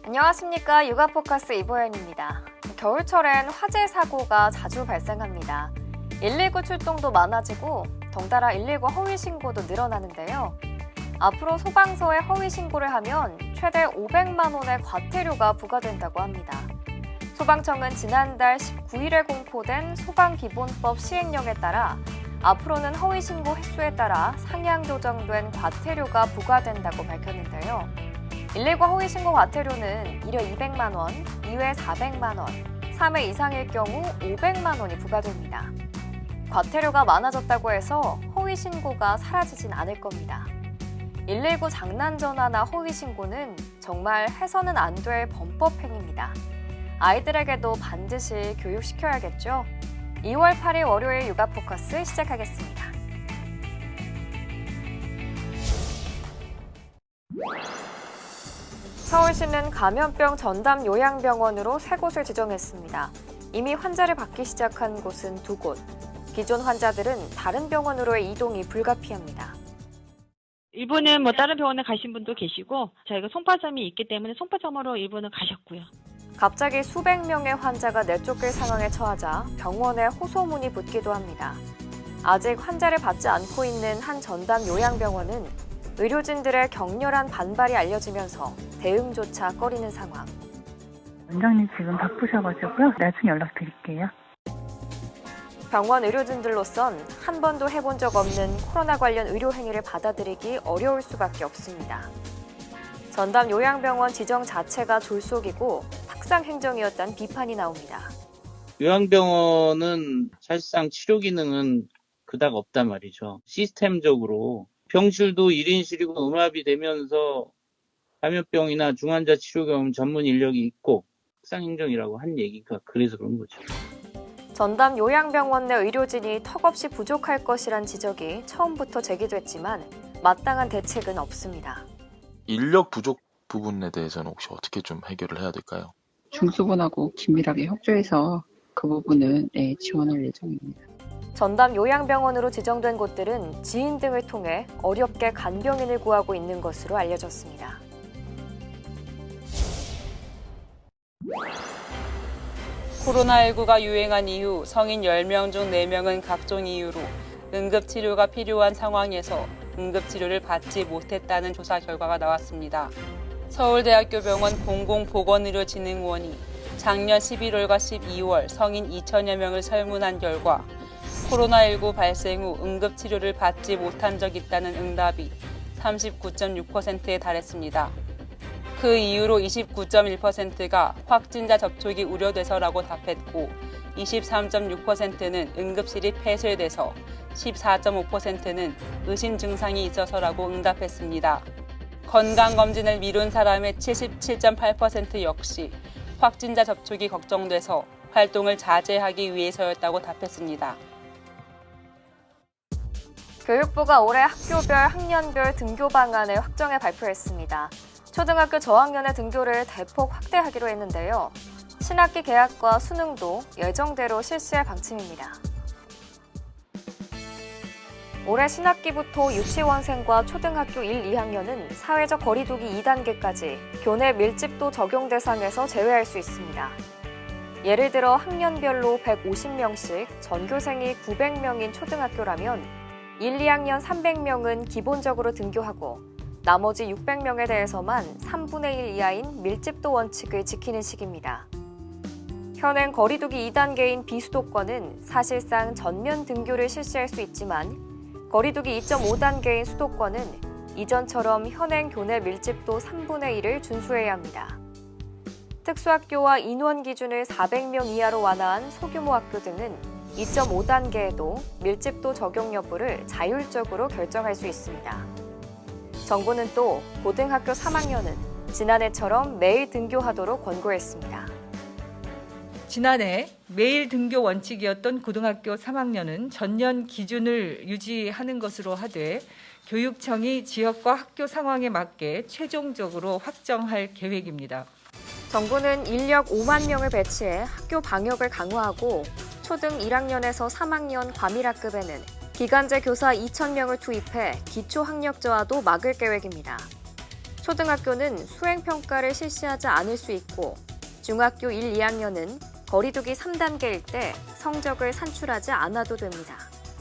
안녕하십니까. 육아포커스 이보연입니다. 겨울철엔 화재 사고가 자주 발생합니다. 119 출동도 많아지고 덩달아 119 허위 신고도 늘어나는데요. 앞으로 소방서에 허위 신고를 하면 최대 500만 원의 과태료가 부과된다고 합니다. 소방청은 지난달 19일에 공포된 소방기본법 시행령에 따라 앞으로는 허위 신고 횟수에 따라 상향 조정된 과태료가 부과된다고 밝혔는데요. 119 허위 신고 과태료는 1회 200만 원, 2회 400만 원, 3회 이상일 경우 500만 원이 부과됩니다. 과태료가 많아졌다고 해서 허위 신고가 사라지진 않을 겁니다. 119 장난 전화나 허위 신고는 정말 해서는 안 될 범법 행위입니다. 아이들에게도 반드시 교육시켜야겠죠? 2월 8일 월요일 육아 포커스 시작하겠습니다. 서울시는 감염병 전담 요양병원으로 3곳을 지정했습니다. 이미 환자를 받기 시작한 곳은 2곳. 기존 환자들은 다른 병원으로의 이동이 불가피합니다. 일부는 다른 병원에 가신 분도 계시고 저희가 송파점이 있기 때문에 송파점으로 일부는 가셨고요. 갑자기 수백 명의 환자가 내쫓길 상황에 처하자 병원에 호소문이 붙기도 합니다. 아직 환자를 받지 않고 있는 한 전담 요양병원은 의료진들의 격렬한 반발이 알려지면서 대응조차 꺼리는 상황. 원장님 지금 바쁘셔가지고요. 나중에 연락드릴게요. 병원 의료진들로선 한 번도 해본 적 없는 코로나 관련 의료 행위를 받아들이기 어려울 수밖에 없습니다. 전담 요양병원 지정 자체가 졸속이고 탁상 행정이었다는 비판이 나옵니다. 요양병원은 사실상 치료 기능은 그닥 없단 말이죠. 시스템적으로 병실도 1인실이고 음압이 되면서 감염병이나 중환자 치료 경험 전문 인력이 있고 탁상 행정이라고 한 얘기가 그래서 그런 거죠. 전담 요양병원 내 의료진이 턱없이 부족할 것이란 지적이 처음부터 제기됐지만 마땅한 대책은 없습니다. 인력 부족 부분에 대해서는 혹시 어떻게 좀 해결을 해야 될까요? 중수본하고 긴밀하게 협조해서 그 부분은 지원할 예정입니다. 전담 요양병원으로 지정된 곳들은 지인 등을 통해 어렵게 간병인을 구하고 있는 것으로 알려졌습니다. 코로나19가 유행한 이후 성인 10명 중 4명은 각종 이유로 응급치료가 필요한 상황에서 응급치료를 받지 못했다는 조사 결과가 나왔습니다. 서울대학교 병원 공공보건의료진흥원이 작년 11월과 12월 성인 2천여 명을 설문한 결과 코로나19 발생 후 응급치료를 받지 못한 적 있다는 응답이 39.6%에 달했습니다. 그 이후로 29.1%가 확진자 접촉이 우려돼서라고 답했고 23.6%는 응급실이 폐쇄돼서 14.5%는 의심 증상이 있어서라고 응답했습니다. 건강검진을 미룬 사람의 77.8% 역시 확진자 접촉이 걱정돼서 활동을 자제하기 위해서였다고 답했습니다. 교육부가 올해 학교별 학년별 등교 방안을 확정해 발표했습니다. 초등학교 저학년의 등교를 대폭 확대하기로 했는데요. 신학기 개학과 수능도 예정대로 실시할 방침입니다. 올해 신학기부터 유치원생과 초등학교 1, 2학년은 사회적 거리두기 2단계까지 교내 밀집도 적용 대상에서 제외할 수 있습니다. 예를 들어 학년별로 150명씩 전교생이 900명인 초등학교라면 1, 2학년 300명은 기본적으로 등교하고 나머지 600명에 대해서만 3분의 1 이하인 밀집도 원칙을 지키는 식입니다. 현행 거리두기 2단계인 비수도권은 사실상 전면 등교를 실시할 수 있지만 거리두기 2.5단계인 수도권은 이전처럼 현행 교내 밀집도 3분의 1을 준수해야 합니다. 특수학교와 인원 기준을 400명 이하로 완화한 소규모 학교 등은 2.5단계에도 밀집도 적용 여부를 자율적으로 결정할 수 있습니다. 정부는 또 고등학교 3학년은 지난해처럼 매일 등교하도록 권고했습니다. 지난해 매일 등교 원칙이었던 고등학교 3학년은 전년 기준을 유지하는 것으로 하되 교육청이 지역과 학교 상황에 맞게 최종적으로 확정할 계획입니다. 정부는 인력 5만 명을 배치해 학교 방역을 강화하고 초등 1학년에서 3학년 과밀학급에는 기간제 교사 2,000명을 투입해 기초학력저하도 막을 계획입니다. 초등학교는 수행평가를 실시하지 않을 수 있고 중학교 1, 2학년은 거리두기 3단계일 때 성적을 산출하지 않아도 됩니다.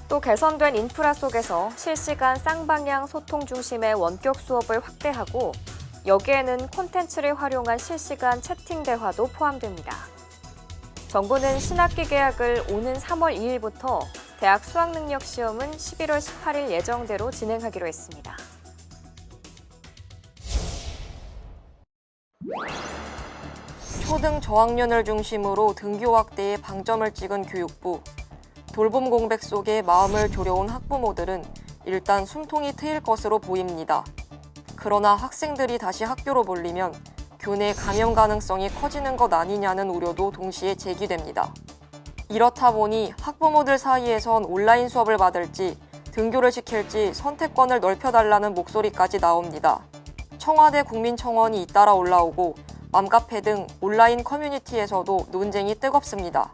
또 개선된 인프라 속에서 실시간 쌍방향 소통 중심의 원격 수업을 확대하고 여기에는 콘텐츠를 활용한 실시간 채팅 대화도 포함됩니다. 정부는 신학기 개학을 오는 3월 2일부터 대학 수학능력 시험은 11월 18일 예정대로 진행하기로 했습니다. 초등 저학년을 중심으로 등교 확대에 방점을 찍은 교육부. 돌봄 공백 속에 마음을 졸여온 학부모들은 일단 숨통이 트일 것으로 보입니다. 그러나 학생들이 다시 학교로 몰리면 교내 감염 가능성이 커지는 것 아니냐는 우려도 동시에 제기됩니다. 이렇다 보니 학부모들 사이에선 온라인 수업을 받을지 등교를 시킬지 선택권을 넓혀달라는 목소리까지 나옵니다. 청와대 국민청원이 잇따라 올라오고 맘카페 등 온라인 커뮤니티에서도 논쟁이 뜨겁습니다.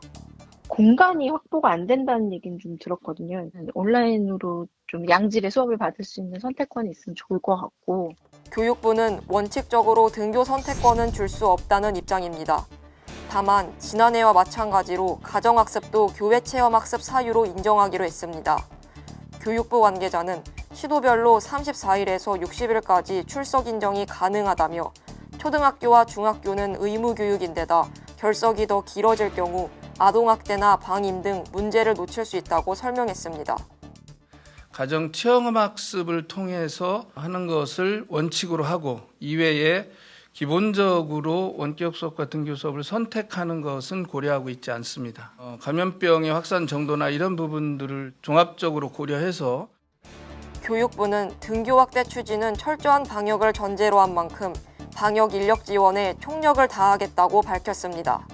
공간이 확보가 안 된다는 얘기는 좀 들었거든요. 온라인으로 좀 양질의 수업을 받을 수 있는 선택권이 있으면 좋을 것 같고. 교육부는 원칙적으로 등교 선택권은 줄 수 없다는 입장입니다. 다만 지난해와 마찬가지로 가정학습도 교외체험학습 사유로 인정하기로 했습니다. 교육부 관계자는 시도별로 34일에서 60일까지 출석 인정이 가능하다며 초등학교와 중학교는 의무교육인데다 결석이 더 길어질 경우 아동학대나 방임 등 문제를 놓칠 수 있다고 설명했습니다. 가정 체험학습을 통해서 하는 것을 원칙으로 하고 이외에 기본적으로 원격 수업과 등교 수업을 선택하는 것은 고려하고 있지 않습니다. 감염병의 확산 정도나 이런 부분들을 종합적으로 고려해서 교육부는 등교 확대 추진은 철저한 방역을 전제로 한 만큼 방역 인력 지원에 총력을 다하겠다고 밝혔습니다.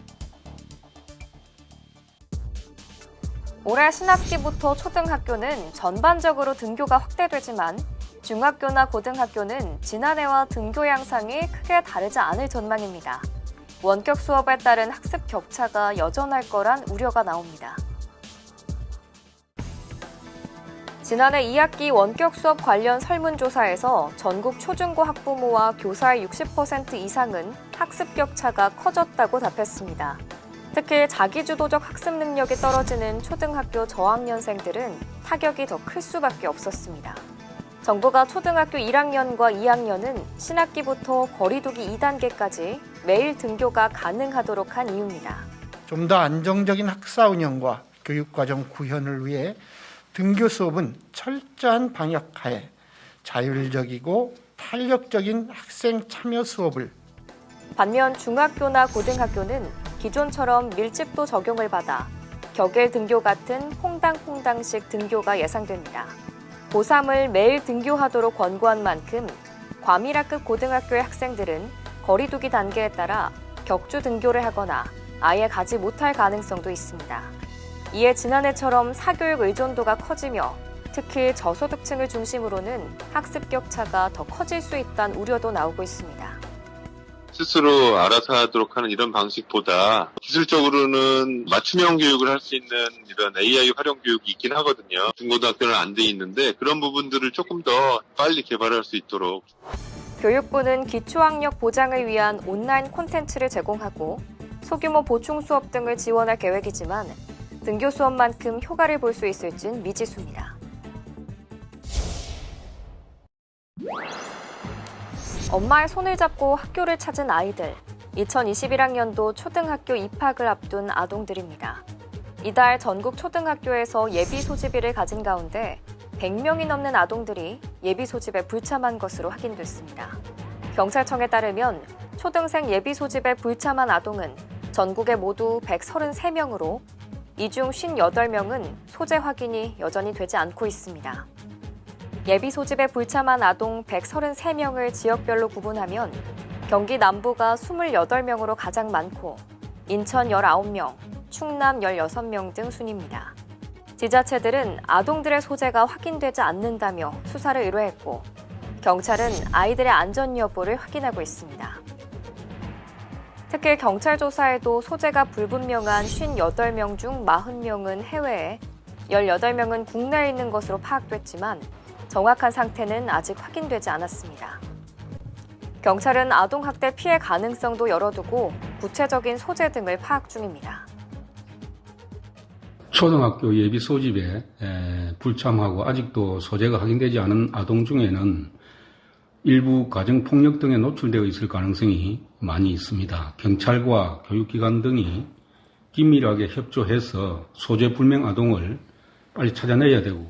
올해 신학기부터 초등학교는 전반적으로 등교가 확대되지만 중학교나 고등학교는 지난해와 등교 양상이 크게 다르지 않을 전망입니다. 원격 수업에 따른 학습 격차가 여전할 거란 우려가 나옵니다. 지난해 2학기 원격 수업 관련 설문조사에서 전국 초중고 학부모와 교사의 60% 이상은 학습 격차가 커졌다고 답했습니다. 특히 자기주도적 학습 능력이 떨어지는 초등학교 저학년생들은 타격이 더 클 수밖에 없었습니다. 정부가 초등학교 1학년과 2학년은 신학기부터 거리두기 2단계까지 매일 등교가 가능하도록 한 이유입니다. 좀 더 안정적인 학사 운영과 교육과정 구현을 위해 등교 수업은 철저한 방역하에 자율적이고 탄력적인 학생 참여 수업을. 반면 중학교나 고등학교는 기존처럼 밀집도 적용을 받아 격일 등교 같은 퐁당퐁당식 등교가 예상됩니다. 고3을 매일 등교하도록 권고한 만큼 과밀학급 고등학교의 학생들은 거리두기 단계에 따라 격주 등교를 하거나 아예 가지 못할 가능성도 있습니다. 이에 지난해처럼 사교육 의존도가 커지며 특히 저소득층을 중심으로는 학습 격차가 더 커질 수 있다는 우려도 나오고 있습니다. 스스로 알아서 하도록 하는 이런 방식보다 기술적으로는 맞춤형 교육을 할 수 있는 이런 AI 활용 교육이 있긴 하거든요. 중고등학교는 안 돼 있는데 그런 부분들을 조금 더 빨리 개발할 수 있도록. 교육부는 기초학력 보장을 위한 온라인 콘텐츠를 제공하고 소규모 보충 수업 등을 지원할 계획이지만 등교 수업만큼 효과를 볼 수 있을진 미지수입니다. 엄마의 손을 잡고 학교를 찾은 아이들. 2021학년도 초등학교 입학을 앞둔 아동들입니다. 이달 전국 초등학교에서 예비 소집일을 가진 가운데 100명이 넘는 아동들이 예비 소집에 불참한 것으로 확인됐습니다. 경찰청에 따르면 초등생 예비 소집에 불참한 아동은 전국에 모두 133명으로 이 중 58명은 소재 확인이 여전히 되지 않고 있습니다. 예비 소집에 불참한 아동 133명을 지역별로 구분하면 경기 남부가 28명으로 가장 많고 인천 19명, 충남 16명 등 순입니다. 지자체들은 아동들의 소재가 확인되지 않는다며 수사를 의뢰했고 경찰은 아이들의 안전 여부를 확인하고 있습니다. 특히 경찰 조사에도 소재가 불분명한 58명 중 40명은 해외에 18명은 국내에 있는 것으로 파악됐지만 정확한 상태는 아직 확인되지 않았습니다. 경찰은 아동학대 피해 가능성도 열어두고 구체적인 소재 등을 파악 중입니다. 초등학교 예비 소집에 불참하고 아직도 소재가 확인되지 않은 아동 중에는 일부 가정폭력 등에 노출되어 있을 가능성이 많이 있습니다. 경찰과 교육기관 등이 긴밀하게 협조해서 소재 불명 아동을 빨리 찾아내야 되고,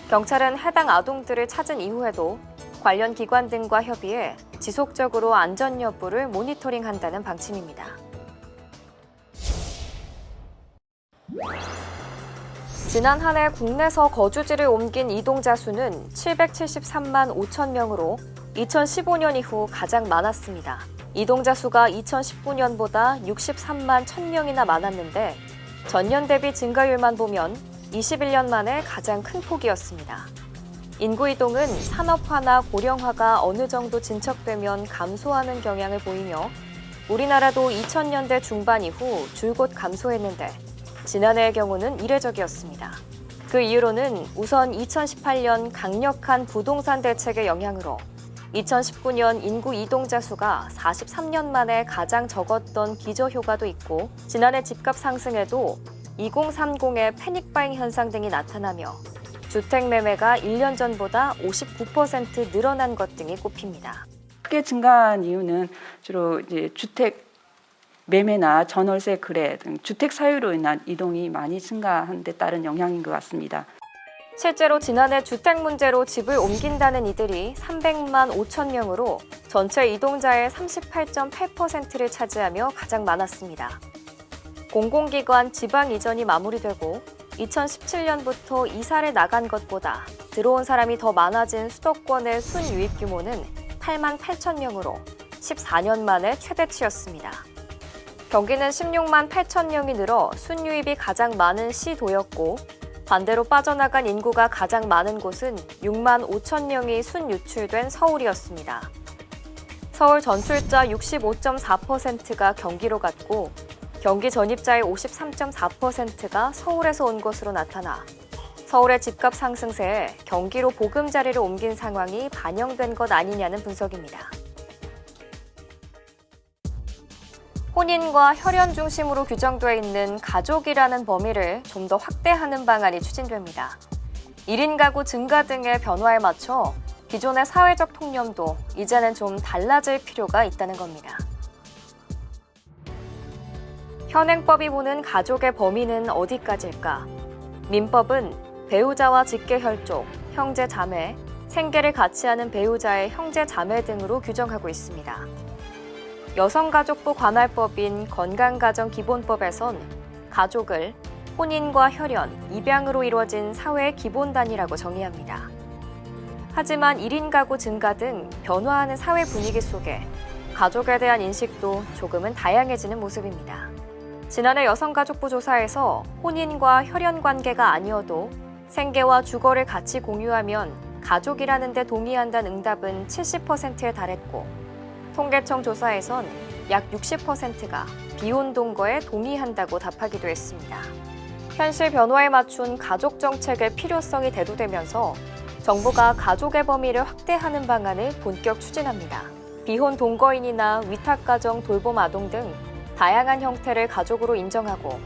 경찰은 해당 아동들을 찾은 이후에도 관련 기관 등과 협의해 지속적으로 안전 여부를 모니터링한다는 방침입니다. 지난 한 해 국내에서 거주지를 옮긴 이동자 수는 773만 5천 명으로 2015년 이후 가장 많았습니다. 이동자 수가 2019년보다 63만 1,000명이나 많았는데 전년 대비 증가율만 보면 21년 만에 가장 큰 폭이었습니다. 인구 이동은 산업화나 고령화가 어느 정도 진척되면 감소하는 경향을 보이며 우리나라도 2000년대 중반 이후 줄곧 감소했는데 지난해의 경우는 이례적이었습니다. 그 이유로는 우선 2018년 강력한 부동산 대책의 영향으로 2019년 인구 이동자 수가 43년 만에 가장 적었던 기저효과도 있고 지난해 집값 상승에도 2030의 패닉바잉 현상 등이 나타나며 주택 매매가 1년 전보다 59% 늘어난 것 등이 꼽힙니다. 크게 증가한 이유는 주로 이제 주택 매매나 전월세 거래 등 주택 사유로 인한 이동이 많이 증가한 데 따른 영향인 것 같습니다. 실제로 지난해 주택 문제로 집을 옮긴다는 이들이 300만 5천 명으로 전체 이동자의 38.8%를 차지하며 가장 많았습니다. 공공기관 지방 이전이 마무리되고 2017년부터 이사를 나간 것보다 들어온 사람이 더 많아진 수도권의 순유입 규모는 8만 8천 명으로 14년 만에 최대치였습니다. 경기는 16만 8천 명이 늘어 순유입이 가장 많은 시도였고 반대로 빠져나간 인구가 가장 많은 곳은 6만 5천 명이 순유출된 서울이었습니다. 서울 전출자 65.4%가 경기로 갔고 경기 전입자의 53.4%가 서울에서 온 것으로 나타나 서울의 집값 상승세에 경기로 보금자리를 옮긴 상황이 반영된 것 아니냐는 분석입니다. 혼인과 혈연 중심으로 규정되어 있는 가족이라는 범위를 좀 더 확대하는 방안이 추진됩니다. 1인 가구 증가 등의 변화에 맞춰 기존의 사회적 통념도 이제는 좀 달라질 필요가 있다는 겁니다. 현행법이 보는 가족의 범위는 어디까지일까? 민법은 배우자와 직계혈족, 형제 자매, 생계를 같이 하는 배우자의 형제 자매 등으로 규정하고 있습니다. 여성가족부 관할법인 건강가정기본법에선 가족을 혼인과 혈연, 입양으로 이루어진 사회의 기본 단위라고 정의합니다. 하지만 1인 가구 증가 등 변화하는 사회 분위기 속에 가족에 대한 인식도 조금은 다양해지는 모습입니다. 지난해 여성가족부 조사에서 혼인과 혈연 관계가 아니어도 생계와 주거를 같이 공유하면 가족이라는 데 동의한다는 응답은 70%에 달했고 통계청 조사에선 약 60%가 비혼 동거에 동의한다고 답하기도 했습니다. 현실 변화에 맞춘 가족 정책의 필요성이 대두되면서 정부가 가족의 범위를 확대하는 방안을 본격 추진합니다. 비혼 동거인이나 위탁가정 돌봄 아동 등 다양한 형태를 가족으로 인정하고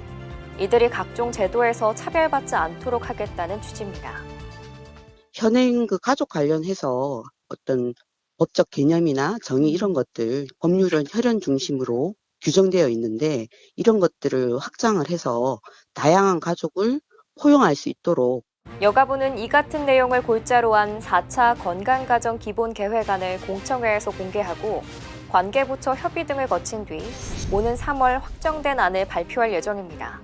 이들이 각종 제도에서 차별받지 않도록 하겠다는 취지입니다. 현행 그 가족 관련해서 어떤 법적 개념이나 정의 이런 것들, 법률은 혈연 중심으로 규정되어 있는데 이런 것들을 확장을 해서 다양한 가족을 포용할 수 있도록 여가부는 이 같은 내용을 골자로 한 4차 건강가정기본계획안을 공청회에서 공개하고 관계부처 협의 등을 거친 뒤 오는 3월 확정된 안을 발표할 예정입니다.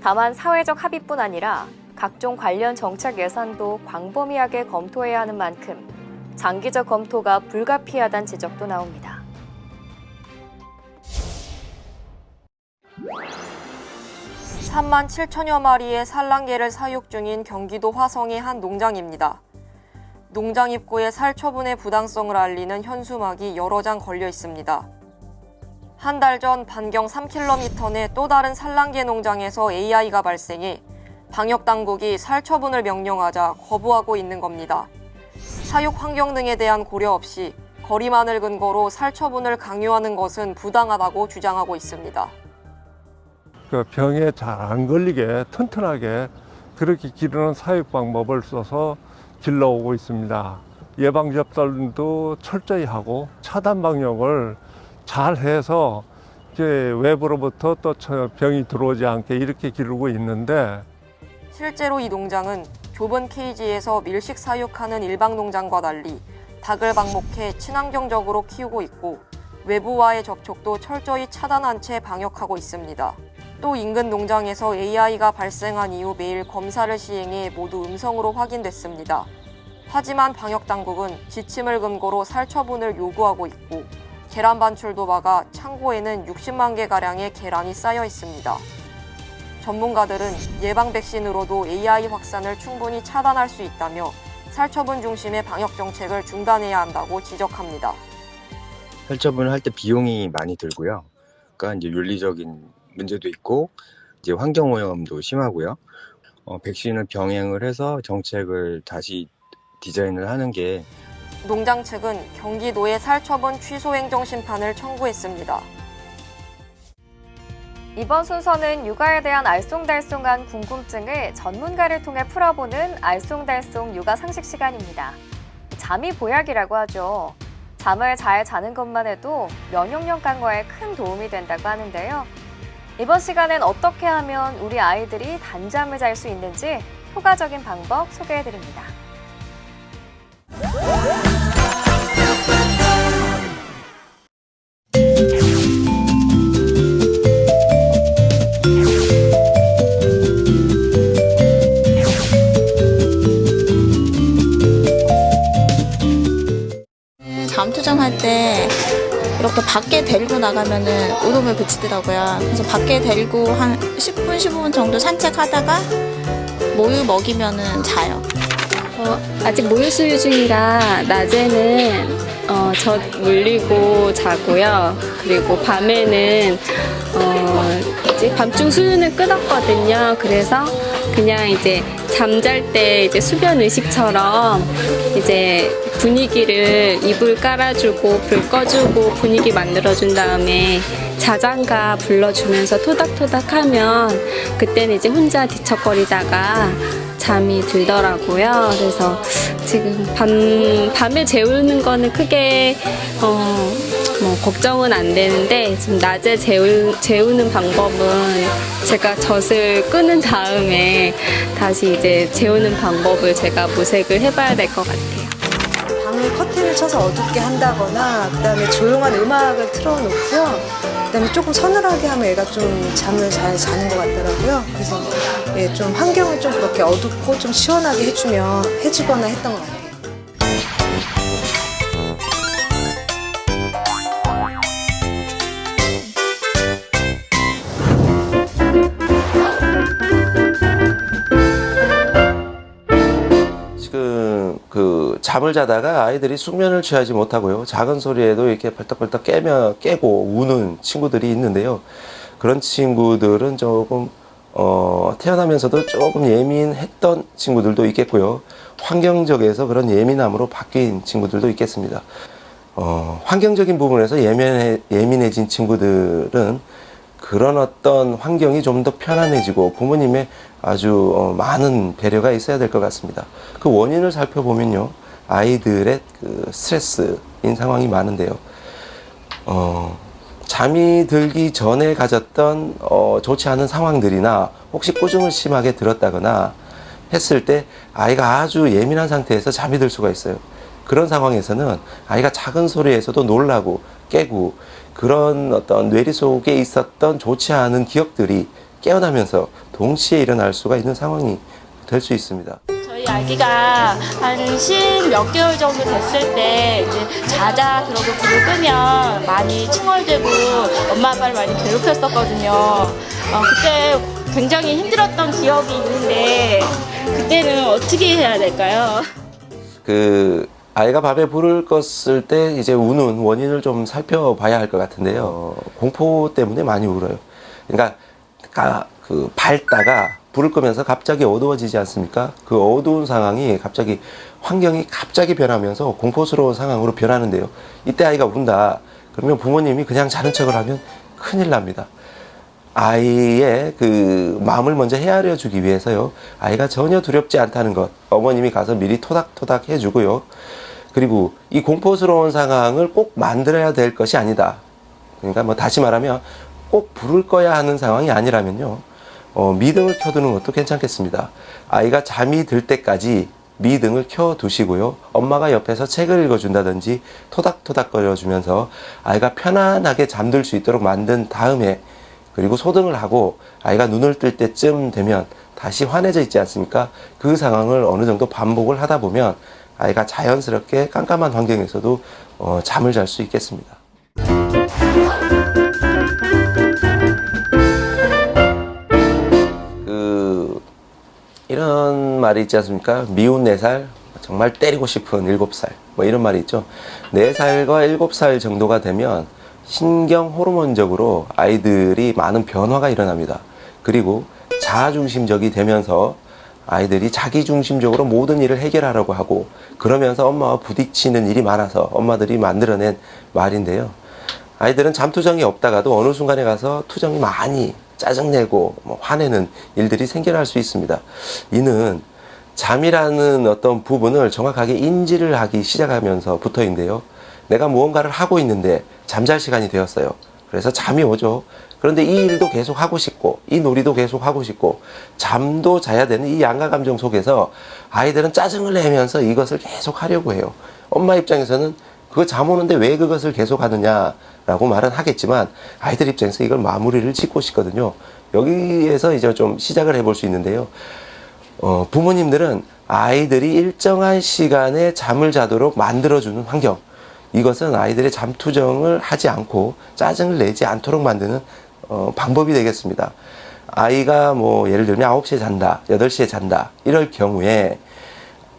다만 사회적 합의뿐 아니라 각종 관련 정책 예산도 광범위하게 검토해야 하는 만큼 장기적 검토가 불가피하다는 지적도 나옵니다. (3만 7천여 마리의 산란개를 사육 중인 경기도 화성의 한 농장입니다. 농장 입구에 살처분의 부당성을 알리는 현수막이 여러 장 걸려 있습니다. 한 달 전 반경 3km 내 또 다른 산란개 농장에서 AI가 발생해 방역당국이 살처분을 명령하자 거부하고 있는 겁니다. 사육 환경 등에 대한 고려 없이 거리만을 근거로 살처분을 강요하는 것은 부당하다고 주장하고 있습니다. 그 병에 잘 안 걸리게 튼튼하게 그렇게 기르는 사육 방법을 써서 길러오고 있습니다. 예방 접종도 철저히 하고 차단 방역을 잘 해서 이제 외부로부터 또 병이 들어오지 않게 이렇게 기르고 있는데, 실제로 이 농장은 좁은 케이지에서 밀식 사육하는 일반 농장과 달리 닭을 방목해 친환경적으로 키우고 있고 외부와의 접촉도 철저히 차단한 채 방역하고 있습니다. 또 인근 농장에서 AI가 발생한 이후 매일 검사를 시행해 모두 음성으로 확인됐습니다. 하지만 방역당국은 지침을 근거로 살처분을 요구하고 있고 계란 반출도 막아 창고에는 60만 개가량의 계란이 쌓여 있습니다. 전문가들은 예방 백신으로도 AI 확산을 충분히 차단할 수 있다며 살처분 중심의 방역 정책을 중단해야 한다고 지적합니다. 살처분을 할 때 비용이 많이 들고요. 그러니까 이제 윤리적인 문제도 있고 이제 환경 오염도 심하고요. 백신을 병행을 해서 정책을 다시 디자인을 하는 게. 농장 측은 경기도에 살처분 취소 행정 심판을 청구했습니다. 이번 순서는 육아에 대한 알쏭달쏭한 궁금증을 전문가를 통해 풀어보는 알쏭달쏭 육아 상식 시간입니다. 잠이 보약이라고 하죠. 잠을 잘 자는 것만 해도 면역력 강화에 큰 도움이 된다고 하는데요. 이번 시간엔 어떻게 하면 우리 아이들이 단잠을 잘 수 있는지 효과적인 방법 소개해드립니다. 잠투정할 때 이렇게 밖에 데리고 나가면은 울음을 그치더라고요. 그래서 밖에 데리고 한 10분, 15분 정도 산책하다가 모유 먹이면은 자요. 아직 모유 수유 중이라 낮에는 젖 물리고 자고요. 그리고 밤에는 밤중 수유는 끊었거든요. 그래서 그냥 이제 잠잘 때 이제 수변 의식처럼 이제 분위기를 이불 깔아주고 불 꺼주고 분위기 만들어준 다음에 자장가 불러주면서 토닥토닥하면 그때는 이제 혼자 뒤척거리다가 잠이 들더라고요. 그래서 지금 밤에 재우는 거는 크게 걱정은 안 되는데 지금 낮에 재우는 방법은 제가 젖을 끄는 다음에 다시 이제 재우는 방법을 제가 모색을 해봐야 될 것 같아요. 방을 커튼을 쳐서 어둡게 한다거나 그다음에 조용한 음악을 틀어놓고요. 그다음에 조금 서늘하게 하면 애가 좀 잠을 잘 자는 것 같더라고요. 그래서 좀 환경을 좀 그렇게 어둡고 좀 시원하게 해주거나 했던 것 같아요. 지금 잠을 자다가 아이들이 숙면을 취하지 못하고요. 작은 소리에도 이렇게 벌떡벌떡 깨고 우는 친구들이 있는데요. 그런 친구들은 조금 태어나면서도 조금 예민했던 친구들도 있겠고요. 환경적에서 그런 예민함으로 바뀐 친구들도 있겠습니다. 환경적인 부분에서 예민해진 친구들은 그런 어떤 환경이 좀 더 편안해지고 부모님의 아주 많은 배려가 있어야 될 것 같습니다. 그 원인을 살펴보면요. 아이들의 스트레스인 상황이 많은데요. 잠이 들기 전에 가졌던 좋지 않은 상황들이나 혹시 꾸중을 심하게 들었다거나 했을 때 아이가 아주 예민한 상태에서 잠이 들 수가 있어요. 그런 상황에서는 아이가 작은 소리에서도 놀라고 깨고 그런 어떤 뇌리 속에 있었던 좋지 않은 기억들이 깨어나면서 동시에 일어날 수가 있는 상황이 될 수 있습니다. 저희 아기가 한 10몇 개월 정도 됐을 때 이제 자자 그러고 불을 끄면 많이 칭얼대고 엄마 아빠를 많이 괴롭혔었거든요. 그때 굉장히 힘들었던 기억이 있는데 그때는 어떻게 해야 될까요? 아이가 밤에 불을 껐을 때 이제 우는 원인을 좀 살펴봐야 할 것 같은데요. 공포 때문에 많이 울어요. 그러니까 밝다가 불을 끄면서 갑자기 어두워지지 않습니까? 그 어두운 상황이 환경이 갑자기 변하면서 공포스러운 상황으로 변하는데요. 이때 아이가 운다. 그러면 부모님이 그냥 자는 척을 하면 큰일 납니다. 아이의 그 마음을 먼저 헤아려 주기 위해서요. 아이가 전혀 두렵지 않다는 것. 어머님이 가서 미리 토닥토닥 해주고요. 그리고 이 공포스러운 상황을 꼭 만들어야 될 것이 아니다. 그러니까 뭐 다시 말하면 꼭 불을 꺼야 하는 상황이 아니라면요. 미등을 켜두는 것도 괜찮겠습니다. 아이가 잠이 들 때까지 미등을 켜두시고요. 엄마가 옆에서 책을 읽어준다든지 토닥토닥 거려주면서 아이가 편안하게 잠들 수 있도록 만든 다음에 그리고 소등을 하고 아이가 눈을 뜰 때쯤 되면 다시 환해져 있지 않습니까? 그 상황을 어느 정도 반복을 하다 보면 아이가 자연스럽게 깜깜한 환경에서도 잠을 잘 수 있겠습니다. 이런 말이 있지 않습니까? 미운 4살, 정말 때리고 싶은 7살. 뭐 이런 말이 있죠. 4살과 7살 정도가 되면 신경 호르몬적으로 아이들이 많은 변화가 일어납니다. 그리고 자아중심적이 되면서 아이들이 자기중심적으로 모든 일을 해결하려고 하고 그러면서 엄마와 부딪히는 일이 많아서 엄마들이 만들어낸 말인데요. 아이들은 잠투정이 없다가도 어느 순간에 가서 투정이 많이 짜증내고 화내는 일들이 생겨날 수 있습니다. 이는 잠이라는 어떤 부분을 정확하게 인지를 하기 시작하면서부터인데요. 내가 무언가를 하고 있는데 잠잘 시간이 되었어요. 그래서 잠이 오죠. 그런데 이 일도 계속 하고 싶고 이 놀이도 계속 하고 싶고 잠도 자야 되는 이 양가 감정 속에서 아이들은 짜증을 내면서 이것을 계속 하려고 해요. 엄마 입장에서는 그거 잠 오는데 왜 그것을 계속 하느냐라고 말은 하겠지만 아이들 입장에서 이걸 마무리를 짓고 싶거든요. 여기에서 이제 좀 시작을 해볼 수 있는데요. 부모님들은 아이들이 일정한 시간에 잠을 자도록 만들어주는 환경, 이것은 아이들의 잠투정을 하지 않고 짜증을 내지 않도록 만드는 방법이 되겠습니다. 아이가 뭐 예를 들면 9시에 잔다, 8시에 잔다 이럴 경우에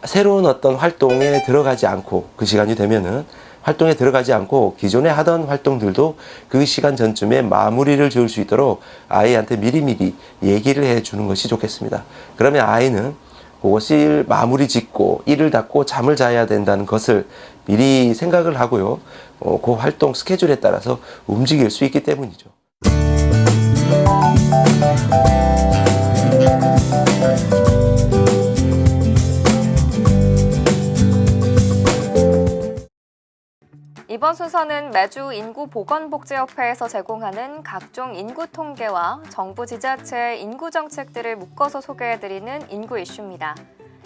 새로운 어떤 활동에 들어가지 않고 그 시간이 되면은 활동에 들어가지 않고 기존에 하던 활동들도 그 시간 전쯤에 마무리를 지을 수 있도록 아이한테 미리미리 얘기를 해주는 것이 좋겠습니다. 그러면 아이는 그것을 마무리 짓고 일을 닫고 잠을 자야 된다는 것을 미리 생각을 하고요. 그 활동 스케줄에 따라서 움직일 수 있기 때문이죠. 이번 순서는 매주 인구보건복지협회에서 제공하는 각종 인구 통계와 정부 지자체의 인구 정책들을 묶어서 소개해드리는 인구 이슈입니다.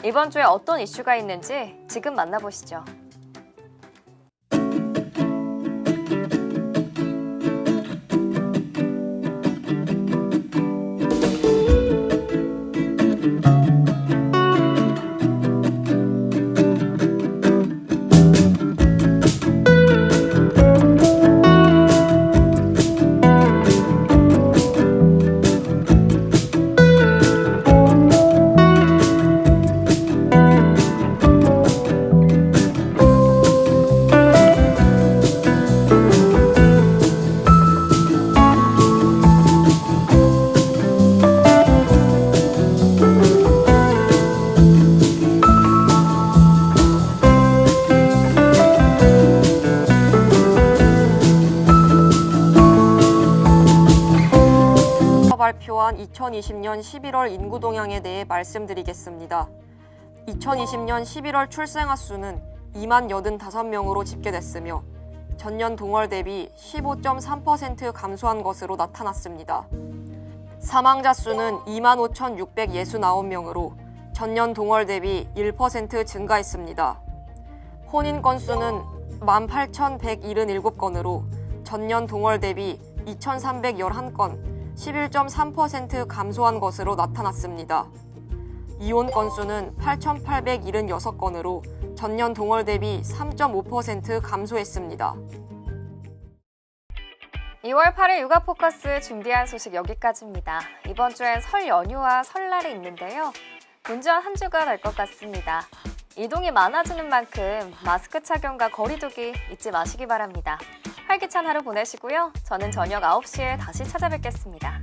이번 주에 어떤 이슈가 있는지 지금 만나보시죠. 발표한 2020년 11월 인구 동향에 대해 말씀드리겠습니다. 2020년 11월 출생아 수는 2만 85명으로 집계됐으며 전년 동월 대비 15.3% 감소한 것으로 나타났습니다. 사망자 수는 2만 5,669명으로 전년 동월 대비 1% 증가했습니다. 혼인 건수는 18,177건으로 전년 동월 대비 2,311건, 11.3% 감소한 것으로 나타났습니다. 이혼 건수는 8,876건으로 전년 동월 대비 3.5% 감소했습니다. 2월 8일 육아 포커스 준비한 소식 여기까지입니다. 이번 주엔 설 연휴와 설날이 있는데요. 분주한 한 주가 될 것 같습니다. 이동이 많아지는 만큼 마스크 착용과 거리 두기 잊지 마시기 바랍니다. 활기찬 하루 보내시고요. 저는 저녁 9시에 다시 찾아뵙겠습니다.